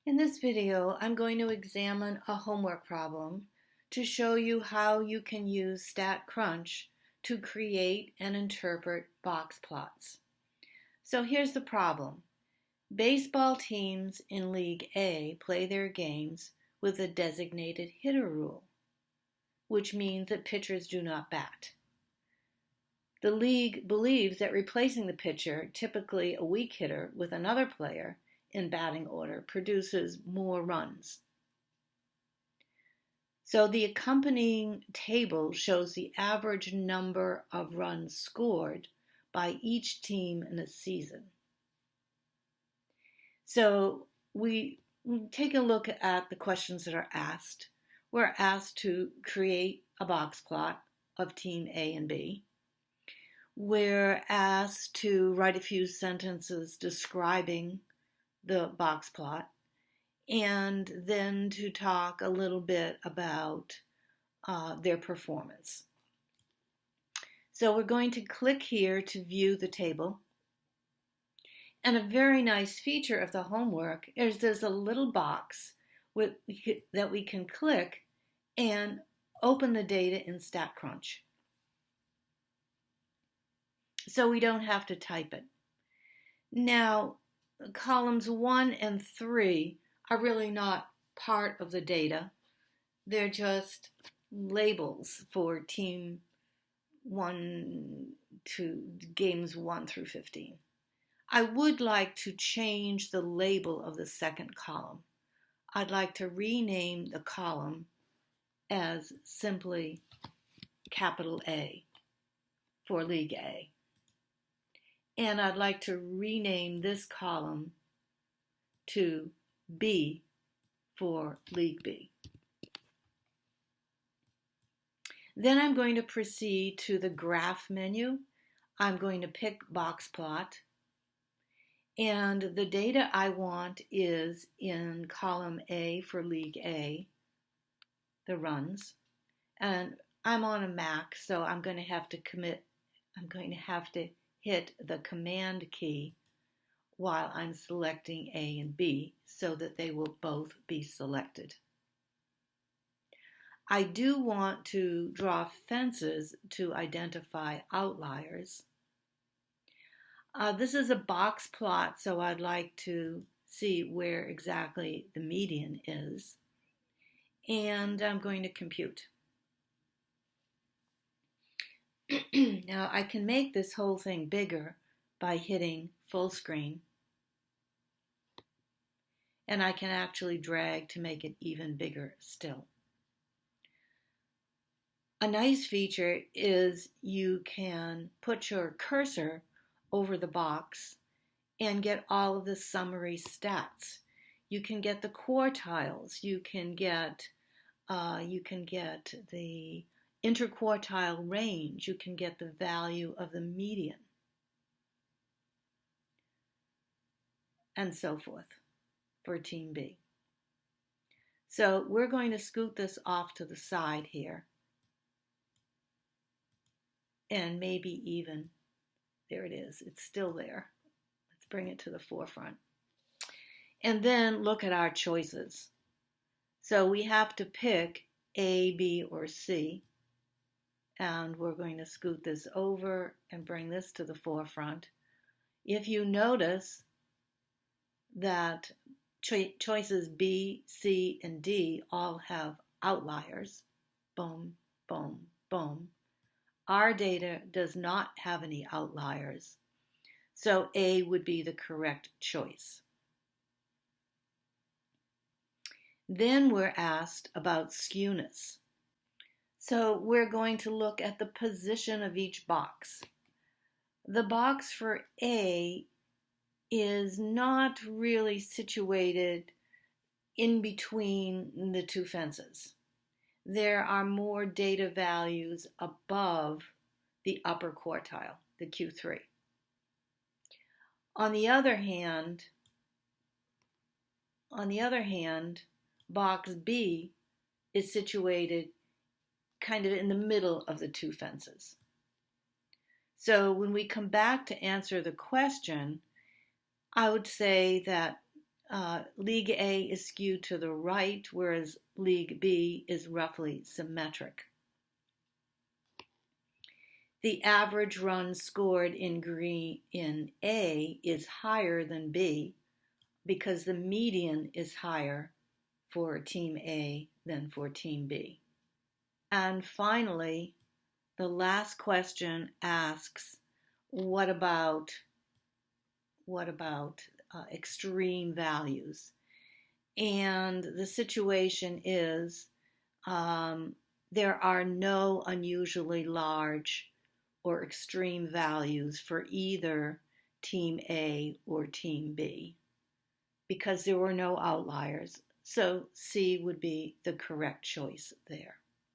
In this video, I'm going to examine a homework problem to show you how you can use StatCrunch to create and interpret box plots. So here's the problem. Baseball teams in League A play their games with a designated hitter rule, which means that pitchers do not bat. The league believes that replacing the pitcher, typically a weak hitter, with another player in batting order produces more runs. So the accompanying table shows the average number of runs scored by each team in a season. So we take a look at the questions that are asked. We're asked to create a box plot of team A and B. We're asked to write a few sentences describing the box plot, and then to talk a little bit about their performance. So we're going to click here to view the table. And a very nice feature of the homework is there's a little box that we can click and open the data in StatCrunch. So we don't have to type it. Now, columns 1 and 3 are really not part of the data. They're just labels for team 1 to games 1 through 15. I would like to change the label of the second column. I'd like to rename the column as simply capital A for League A. And I'd like to rename this column to B for League B. Then I'm going to proceed to the graph menu. I'm going to pick Boxplot. And the data I want is in column A for League A, the runs. And I'm on a Mac, so I'm going to have to hit the Command key while I'm selecting A and B so that they will both be selected. I do want to draw fences to identify outliers. This is a box plot, so I'd like to see where exactly the median is. And I'm going to compute. Now I can make this whole thing bigger by hitting full screen. And I can actually drag to make it even bigger still. A nice feature is you can put your cursor over the box and get all of the summary stats. You can get the quartiles. You can get the interquartile range. You can get the value of the median, and so forth for Team B. So we're going to scoot this off to the side here, and maybe even, there it is, it's still there. Let's bring it to the forefront. And then look at our choices. So we have to pick A, B, or C. And we're going to scoot this over and bring this to the forefront. If you notice that choices B, C, and D all have outliers, boom, boom, boom, our data does not have any outliers, so A would be the correct choice. Then we're asked about skewness. So we're going to look at the position of each box. The box for A is not really situated in between the two fences. There are more data values above the upper quartile, the Q3. On the other hand, box B is situated kind of in the middle of the two fences. So when we come back to answer the question, I would say that League A is skewed to the right, whereas League B is roughly symmetric. The average runs scored in A is higher than B because the median is higher for Team A than for Team B. And finally, the last question asks, what about extreme values? And the situation is there are no unusually large or extreme values for either Team A or Team B because there were no outliers. So C would be the correct choice there.